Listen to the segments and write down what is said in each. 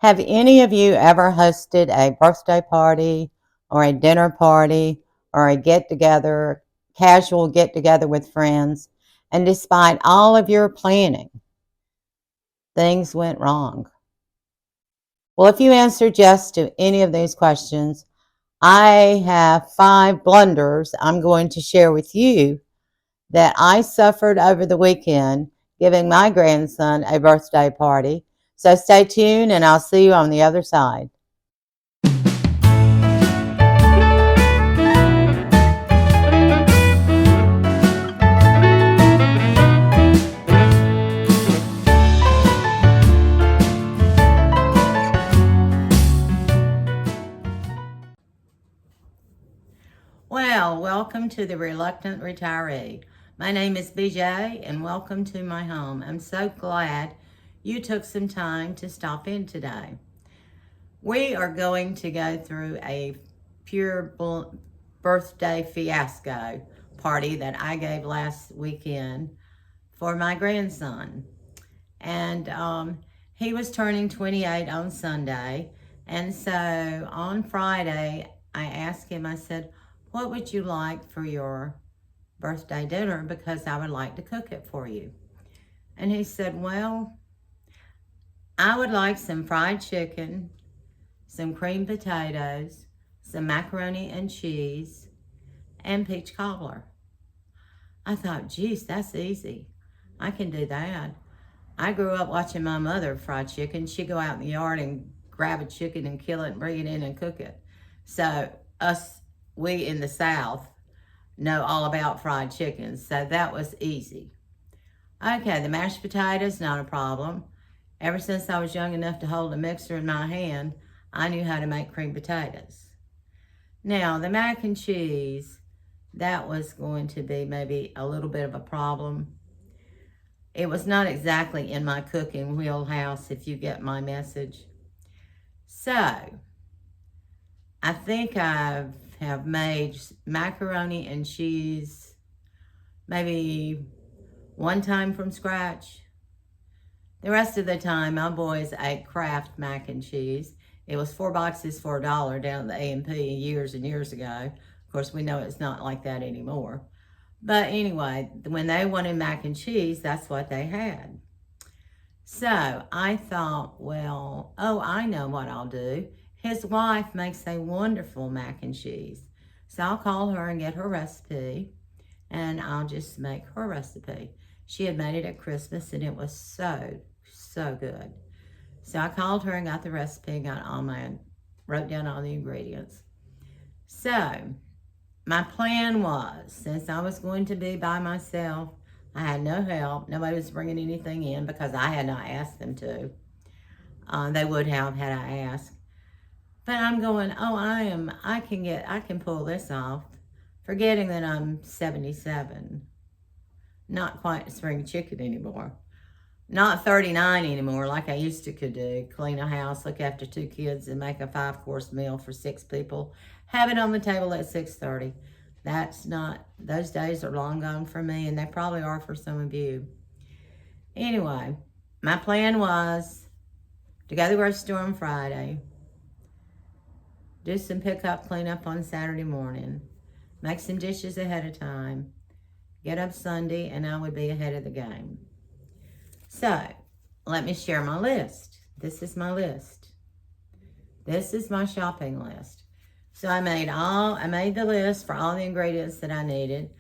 Have any of you ever hosted a birthday party or a dinner party or a get together, casual get together with friends, and despite all of your planning, things went wrong? Well, if you answered yes to any of these questions, I have 5 blunders I'm going to share with you that I suffered over the weekend giving my grandson a birthday party. So stay tuned and I'll see you on the other side. Well, welcome to the Reluctant Retiree. My name is BJ and welcome to my home. I'm so glad you took some time to stop in today. We are going to go through a pure birthday fiasco party that I gave last weekend for my grandson. And he was turning 28 on Sunday. And so on Friday, I asked him, I said, what would you like for your birthday dinner? Because I would like to cook it for you. And he said, well, I would like some fried chicken, some creamed potatoes, some macaroni and cheese, and peach cobbler. I thought, geez, that's easy. I can do that. I grew up watching my mother fry chicken. She'd go out in the yard and grab a chicken and kill it and bring it in and cook it. So we in the South know all about fried chicken. So that was easy. Okay, the mashed potatoes, not a problem. Ever since I was young enough to hold a mixer in my hand, I knew how to make creamed potatoes. Now, the mac and cheese, that was going to be maybe a little bit of a problem. It was not exactly in my cooking wheelhouse, if you get my message. So, I think I have made macaroni and cheese maybe one time from scratch. The rest of the time, my boys ate Kraft mac and cheese. It was 4 boxes for $1 down at the A&P years and years ago. Of course, we know it's not like that anymore. But anyway, when they wanted mac and cheese, that's what they had. So I thought, well, I know what I'll do. His wife makes a wonderful mac and cheese. So I'll call her and get her recipe, and I'll just make her recipe. She had made it at Christmas, and it was so good. So I called her and got the recipe, wrote down all the ingredients. So my plan was, since I was going to be by myself, I had no help. Nobody was bringing anything in because I had not asked them to. They would have had I asked. But I'm going, I can pull this off, forgetting that I'm 77. Not quite a spring chicken anymore. Not 39 anymore like I used to could do. Clean a house, look after 2 kids, and make a 5-course meal for 6 people. Have it on the table at 6:30. Those days are long gone for me, and they probably are for some of you. Anyway, my plan was to go to the grocery store on Friday, do some pickup, cleanup on Saturday morning, make some dishes ahead of time, get up Sunday, and I would be ahead of the game. So, let me share my list. This is my list. This is my shopping list. So I made the list for all the ingredients that I needed.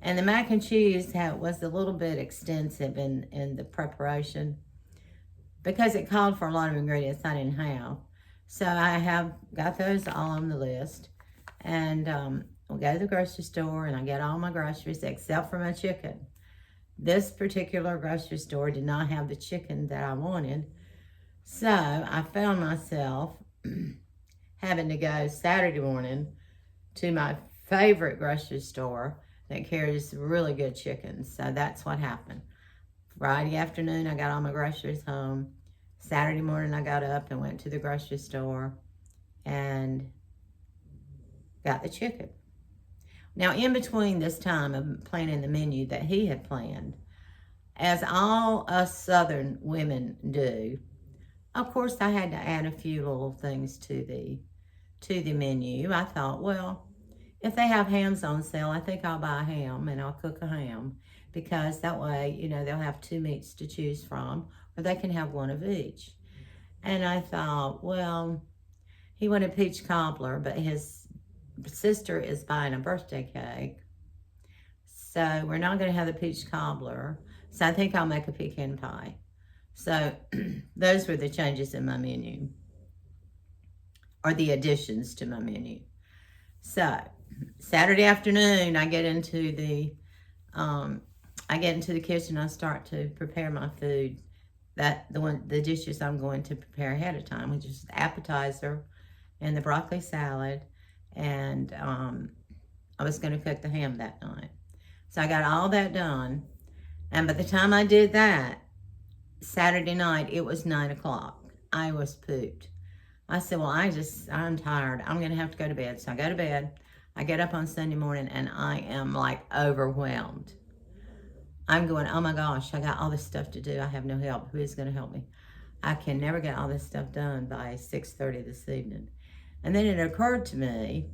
And the mac and cheese was a little bit extensive in the preparation because it called for a lot of ingredients I didn't have. So I have got those all on the list. And we'll go to the grocery store and I get all my groceries except for my chicken. This particular grocery store did not have the chicken that I wanted. So I found myself having to go Saturday morning to my favorite grocery store that carries really good chicken. So that's what happened. Friday afternoon, I got all my groceries home. Saturday morning, I got up and went to the grocery store and got the chicken. Now, in between this time of planning the menu that he had planned, as all us Southern women do, Of course, I had to add a few little things to the menu. I thought, well, if they have hams on sale, I think I'll buy a ham and I'll cook a ham, because that way, they'll have two meats to choose from, or they can have one of each. And I thought, well, he wanted peach cobbler, but his sister is buying a birthday cake. So we're not going to have the peach cobbler. So I think I'll make a pecan pie. So those were the changes in my menu, or the additions to my menu. So Saturday afternoon, I get into the kitchen. I start to prepare my food. The dishes I'm going to prepare ahead of time, which is the appetizer and the broccoli salad, and I was going to cook the ham that night. So I got all that done, and by the time I did that, Saturday night, it was 9 o'clock. I was pooped. I said, well, I'm tired. I'm going to have to go to bed. So I go to bed. I get up on Sunday morning, and I am like overwhelmed. I'm going, oh my gosh, I got all this stuff to do. I have no help. Who is going to help me? I can never get all this stuff done by 6:30 this evening. And then it occurred to me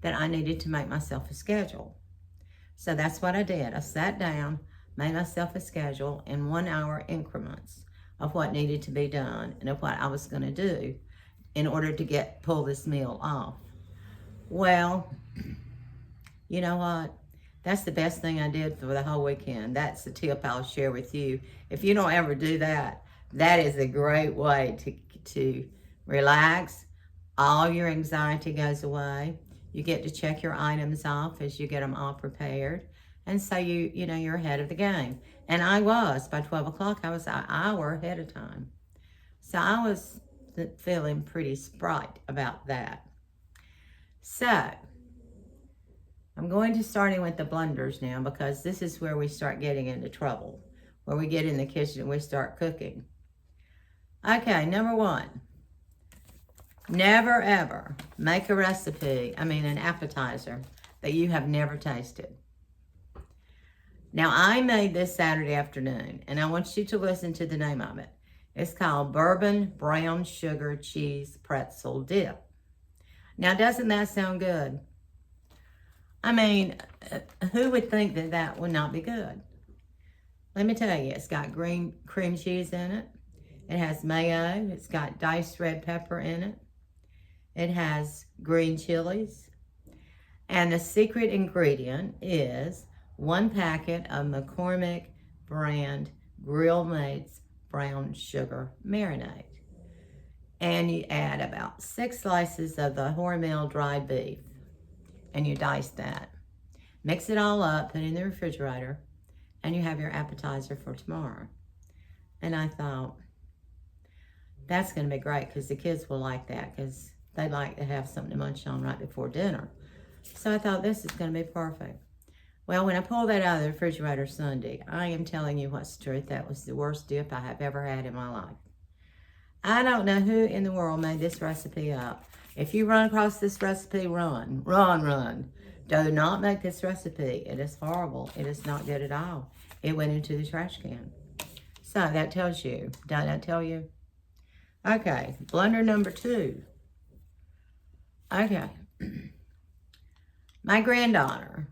that I needed to make myself a schedule. So that's what I did. I sat down, made myself a schedule in 1 hour increments of what needed to be done and of what I was going to do in order to pull this meal off. Well, you know what? That's the best thing I did for the whole weekend. That's the tip I'll share with you. If you don't ever do that, that is a great way to relax. All your anxiety goes away. You get to check your items off as you get them all prepared. And so you're ahead of the game. And I was. By 12 o'clock, I was an hour ahead of time. So I was feeling pretty sprite about that. So I'm going to start in with the blunders now, because this is where we start getting into trouble, where we get in the kitchen and we start cooking. Okay, number one, never ever make a an appetizer that you have never tasted. Now, I made this Saturday afternoon, and I want you to listen to the name of it. It's called Bourbon Brown Sugar Cheese Pretzel Dip. Now, doesn't that sound good? I mean, who would think that that would not be good? Let me tell you, it's got green cream cheese in it. It has mayo. It's got diced red pepper in it. It has green chilies. And the secret ingredient is 1 packet of McCormick brand Grill Mates brown sugar marinade. And you add about 6 slices of the Hormel dried beef. And you dice that. Mix it all up, put it in the refrigerator, and you have your appetizer for tomorrow. And I thought, that's going to be great, because the kids will like that, because they like to have something to munch on right before dinner. So I thought, this is going to be perfect. Well, when I pulled that out of the refrigerator Sunday, I am telling you what's the truth, that was the worst dip I have ever had in my life. I don't know who in the world made this recipe up. If you run across this recipe, run. Do not make this recipe. It is horrible. It is not good at all. It went into the trash can. So that tells you. Don't that tell you? Okay, blunder number 2. Okay. My granddaughter,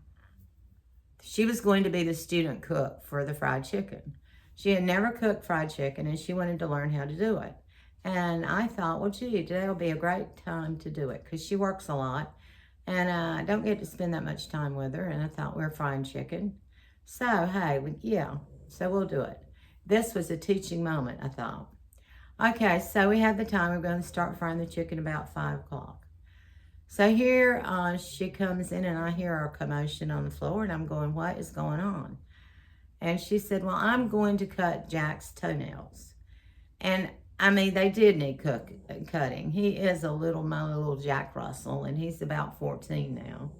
she was going to be the student cook for the fried chicken. She had never cooked fried chicken, and she wanted to learn how to do it. And I thought, well, gee, today will be a great time to do it, because she works a lot, and I don't get to spend that much time with her. And I thought, we're frying chicken. So, hey, so we'll do it. This was a teaching moment, I thought. Okay, so we have the time. We're going to start frying the chicken about 5 o'clock. So here she comes in, and I hear her commotion on the floor, and I'm going, what is going on? And she said, well, I'm going to cut Jack's toenails. And I mean, they did need cutting. He is my little Jack Russell, and he's about 14 now.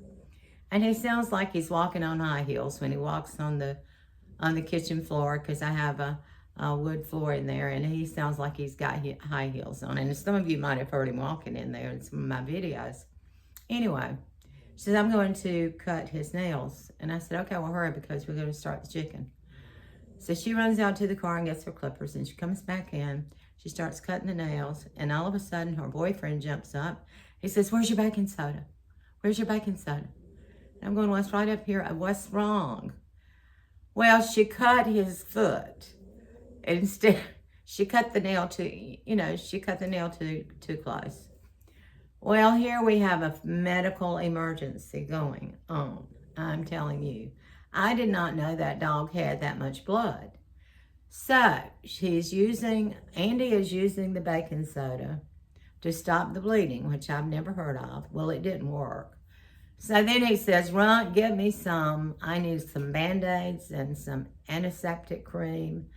And he sounds like he's walking on high heels when he walks on the kitchen floor, because I have a wood floor in there, and he sounds like he's got high heels on. And some of you might have heard him walking in there in some of my videos. Anyway, she says, I'm going to cut his nails. And I said, okay, well, hurry, because we're going to start the chicken. So she runs out to the car and gets her clippers, and she comes back in. She starts cutting the nails, and all of a sudden her boyfriend jumps up. He says, "Where's your baking soda? Where's your baking soda?" And I'm going, "What's right up here? What's wrong?" Well, she cut his foot. Instead, she cut the nail too close. Well, here we have a medical emergency going on. I'm telling you. I did not know that dog had that much blood. So, Andy is using the baking soda to stop the bleeding, which I've never heard of. Well, it didn't work. So then he says, "Run, give me I need some Band-Aids and some antiseptic cream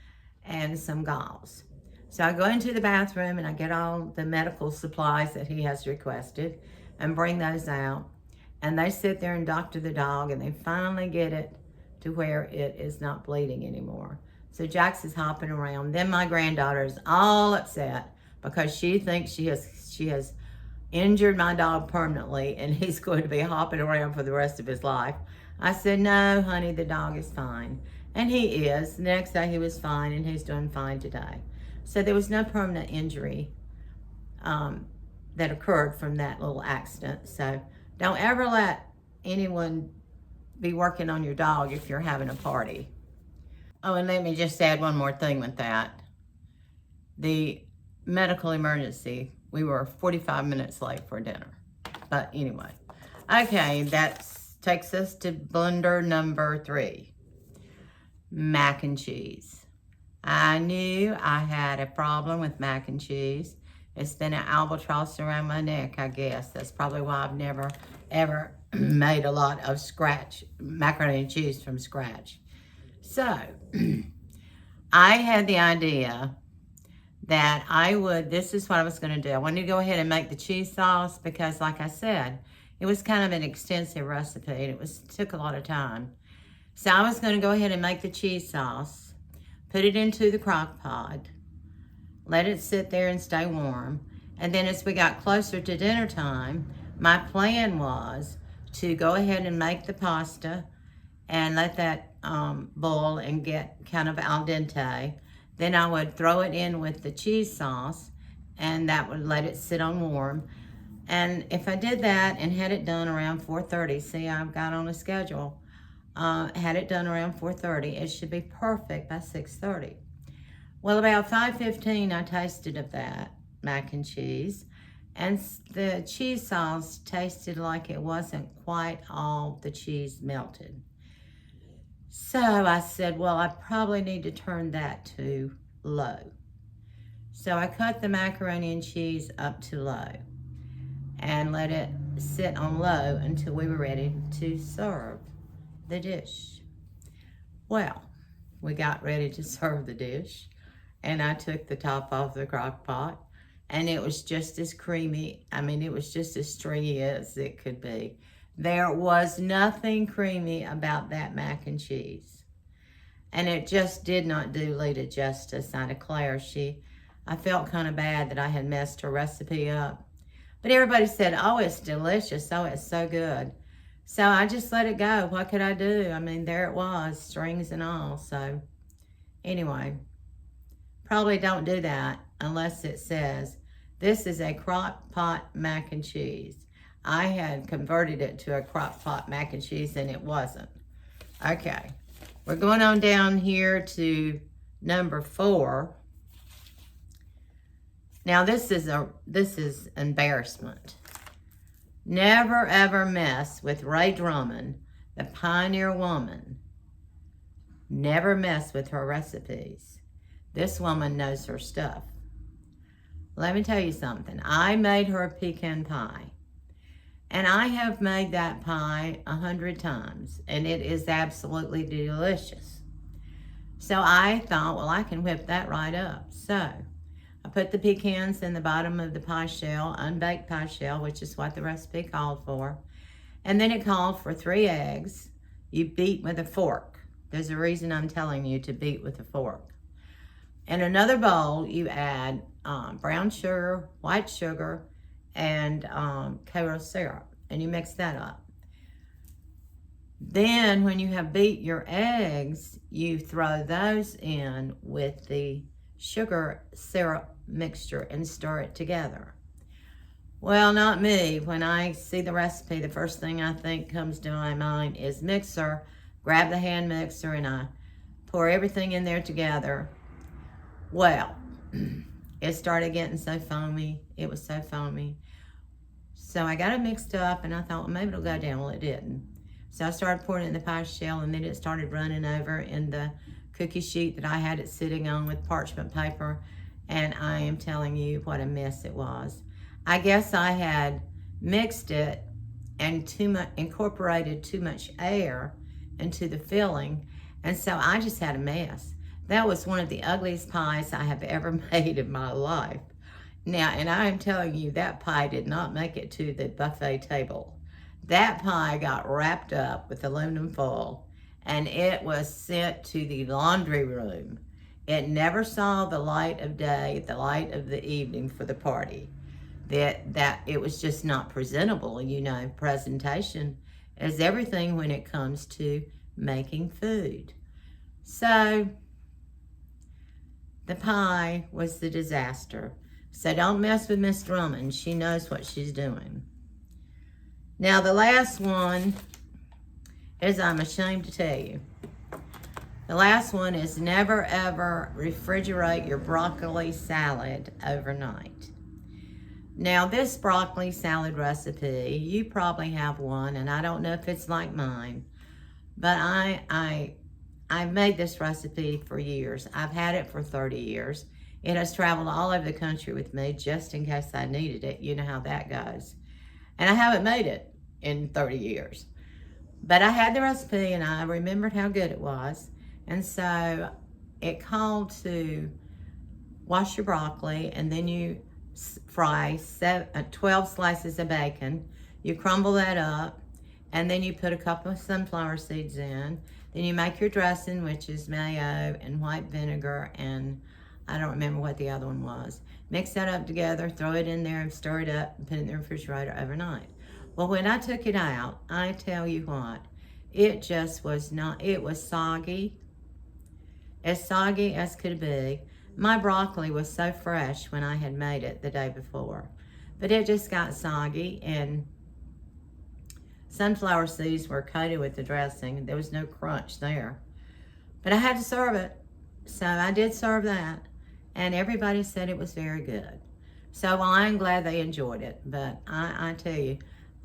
and some gauze." So I go into the bathroom and I get all the medical supplies that he has requested and bring those out. And they sit there and doctor the dog, and they finally get it to where it is not bleeding anymore. So Jax is hopping around. Then my granddaughter is all upset because she thinks she has injured my dog permanently, and he's going to be hopping around for the rest of his life. I said, "No, honey, the dog is fine." And he is. The next day he was fine, and he's doing fine today. So there was no permanent injury that occurred from that little accident. So don't ever let anyone be working on your dog if you're having a party. Oh, and let me just add one more thing with that. The medical emergency, we were 45 minutes late for dinner. But anyway, okay, that takes us to blunder number 3, mac and cheese. I knew I had a problem with mac and cheese. It's been an albatross around my neck, I guess. That's probably why I've never, ever made a lot of macaroni and cheese from scratch. So, I had the idea that this is what I was going to do. I wanted to go ahead and make the cheese sauce because, like I said, it was kind of an extensive recipe, and it took a lot of time. So I was going to go ahead and make the cheese sauce, put it into the crock pot, let it sit there and stay warm. And then as we got closer to dinner time, my plan was to go ahead and make the pasta and let that boil and get kind of al dente. Then I would throw it in with the cheese sauce, and that would let it sit on warm. And if I did that and had it done around 4:30, see, I've got on a schedule, had it done around 4:30, it should be perfect by 6:30. Well, about 5:15, I tasted of that mac and cheese, and the cheese sauce tasted like it wasn't quite all the cheese melted. So I said, well, I probably need to turn that to low. So I cut the macaroni and cheese up to low and let it sit on low until we were ready to serve the dish. Well, we got ready to serve the dish, and I took the top off the crock pot, and it was just as creamy. I mean, it was just as stringy as it could be. There was nothing creamy about that mac and cheese. And it just did not do Lita justice. I declare, I felt kind of bad that I had messed her recipe up. But everybody said, "Oh, it's delicious. Oh, it's so good." So I just let it go. What could I do? I mean, there it was, strings and all. So anyway, probably don't do that unless it says, "This is a crock pot mac and cheese." I had converted it to a crock pot mac and cheese, and it wasn't. Okay, we're going on down here to number 4. Now this is embarrassment. Never ever mess with Ray Drummond, the pioneer woman. Never mess with her recipes. This woman knows her stuff. Let me tell you something. I made her a pecan pie. And I have made that pie 100 times, and it is absolutely delicious. So I thought, well, I can whip that right up. So I put the pecans in the bottom of the pie shell, unbaked pie shell, which is what the recipe called for. And then it called for 3 eggs. You beat with a fork. There's a reason I'm telling you to beat with a fork. In another bowl, you add brown sugar, white sugar, and Karo syrup, and you mix that up. Then when you have beat your eggs, you throw those in with the sugar syrup mixture and stir it together. Well, not me. When I see the recipe, the first thing I think comes to my mind is mixer. Grab the hand mixer and I pour everything in there together. Well, it started getting so foamy. It was so foamy. So I got it mixed up and I thought, well, maybe it'll go down. Well, it didn't. So I started pouring it in the pie shell and then it started running over in the cookie sheet that I had it sitting on with parchment paper. And I am telling you what a mess it was. I guess I had mixed it and incorporated too much air into the filling. And so I just had a mess. That was one of the ugliest pies I have ever made in my life. Now, and I am telling you, that pie did not make it to the buffet table. That pie got wrapped up with aluminum foil and it was sent to the laundry room. It never saw the light of day, the light of the evening for the party. That it was just not presentable. You know, presentation is everything when it comes to making food. So the pie was the disaster. So don't mess with Miss Drummond. She knows what she's doing. Now the last one is, I'm ashamed to tell you, the last one is never ever refrigerate your broccoli salad overnight. Now this broccoli salad recipe, you probably have one, and I don't know if it's like mine, but I've made this recipe for years. I've had it for 30 years. It has traveled all over the country with me just in case I needed it. You know how that goes. And I haven't made it in 30 years. But I had the recipe and I remembered how good it was. And so it called to wash your broccoli and then you fry 12 slices of bacon. You crumble that up and then you put a couple of sunflower seeds in. Then you make your dressing, which is mayo and white vinegar and I don't remember what the other one was. Mix that up together, throw it in there and stir it up and put it in the refrigerator overnight. Well, when I took it out, I tell you what, it just was not, it was soggy as could be. My broccoli was so fresh when I had made it the day before, but it just got soggy and sunflower seeds were coated with the dressing. There was no crunch there, but I had to serve it. So I did serve that and everybody said it was very good. So well, I'm glad they enjoyed it, but I tell you,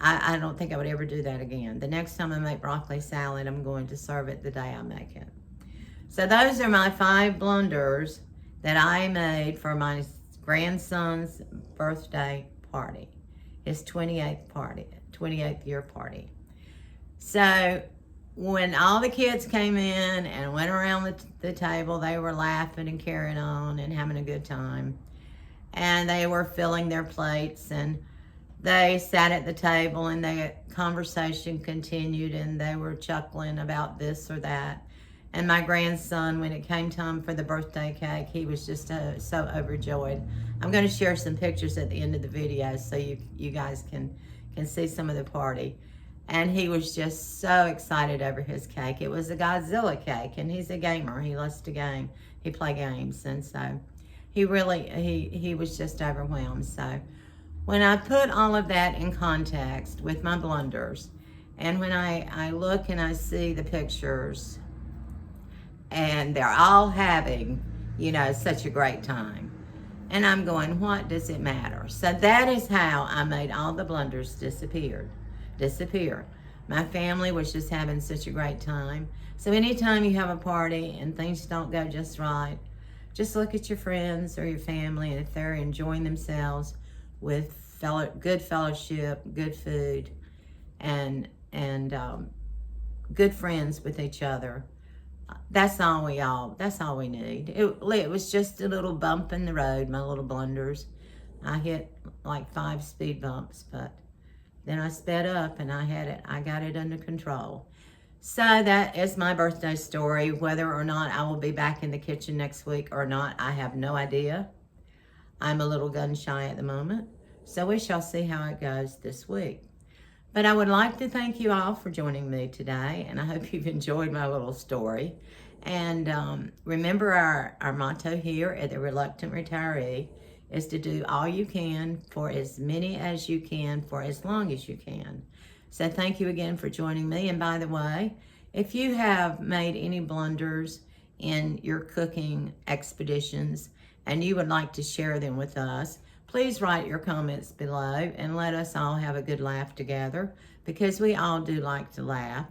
I don't think I would ever do that again. The next time I make broccoli salad, I'm going to serve it the day I make it. So those are my 5 blunders that I made for my grandson's birthday party, his 28th year party. So when all the kids came in and went around the table, they were laughing and carrying on and having a good time. And they were filling their plates and they sat at the table and the conversation continued and they were chuckling about this or that. And my grandson, when it came time for the birthday cake, he was just so overjoyed. I'm going to share some pictures at the end of the video so you guys can see some of the party. And he was just so excited over his cake. It was a Godzilla cake, and he's a gamer. He loves to game. He play games, and so he was just overwhelmed. So when I put all of that in context with my blunders, and when I look and I see the pictures, and they're all having, you know, such a great time. And I'm going, what does it matter? So that is how I made all the blunders disappear. My family was just having such a great time. So anytime you have a party and things don't go just right, just look at your friends or your family, and if they're enjoying themselves with good fellowship, good food, and good friends with each other, that's all we need. It was just a little bump in the road, my little blunders. I hit like 5 speed bumps, but then I sped up and I got it under control. So that is my birthday story. Whether or not I will be back in the kitchen next week or not, I have no idea. I'm a little gun shy at the moment, so we shall see how it goes this week. But I would like to thank you all for joining me today, and I hope you've enjoyed my little story. And remember our motto here at the Reluctant Retiree is to do all you can for as many as you can for as long as you can. So thank you again for joining me. And by the way, if you have made any blunders in your cooking expeditions and you would like to share them with us, please write your comments below and let us all have a good laugh together, because we all do like to laugh.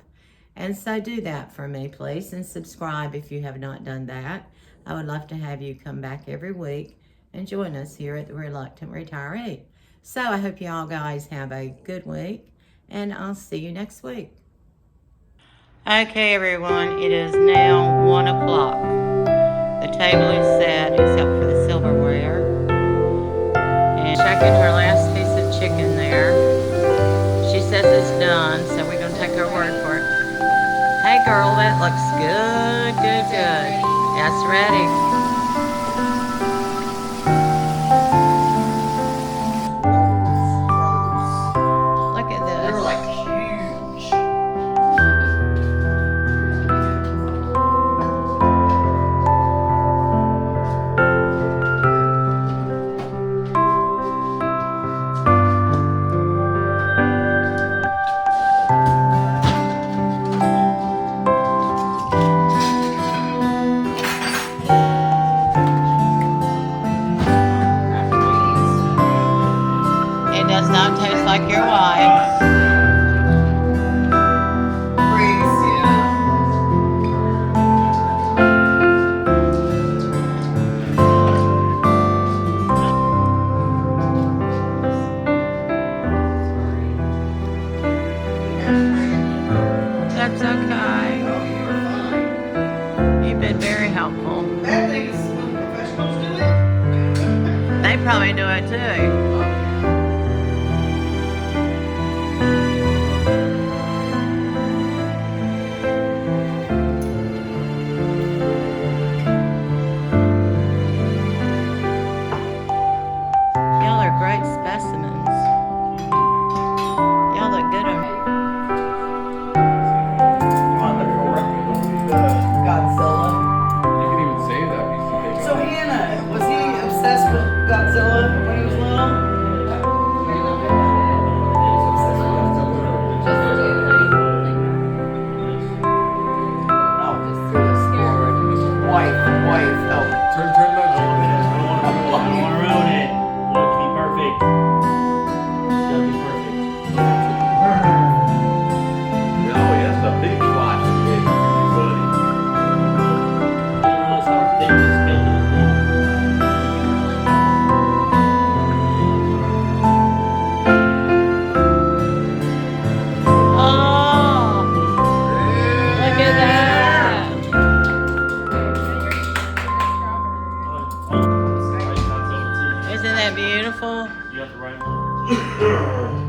And so do that for me, please, and subscribe if you have not done that. I would love to have you come back every week and join us here at the Reluctant Retiree. So I hope you all guys have a good week, and I'll see you next week. Okay, everyone, it is now 1 o'clock. The table is set except for the silverware. And checking her last piece of chicken there. She says it's done, so we're going to take her word for it. Hey girl, that looks good, good, good. That's ready. Look at this. They're like huge. It does not taste like your wife. That's okay. You've been very helpful. That thing is when professionals do it. They probably do it too. Y'all are great specimens. Y'all look good on Godzilla. You can even say that. You should take So off. Hannah, was he obsessed with Godzilla when he was little? Oh, just threw us forward. Wife, help. Turn that chicken. I don't want to ruin it. I want it to be perfect. It's gotta be perfect. No, that's a big slice of cake, buddy. I didn't realize how thick this cake is. Oh, look at that. Oh, right, that's over too. Isn't that beautiful? You got the right one.